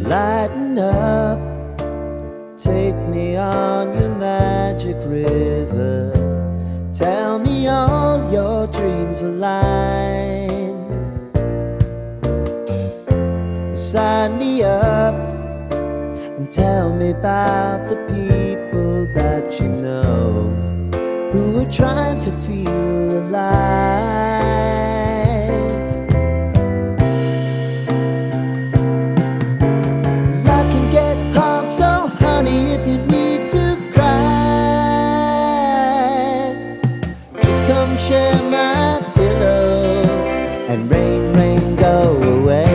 lighten up, take me on your magic river. Tell me all your dreams align. Sign me up and tell me about the people that you know who are trying to feel alive. Life can get hard, so honey, if you need to cry, just come share my pillow and rain, rain, go away.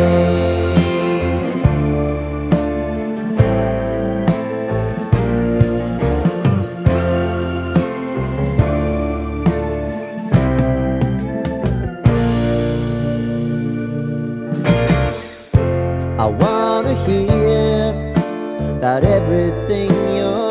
I wanna hear about everything you're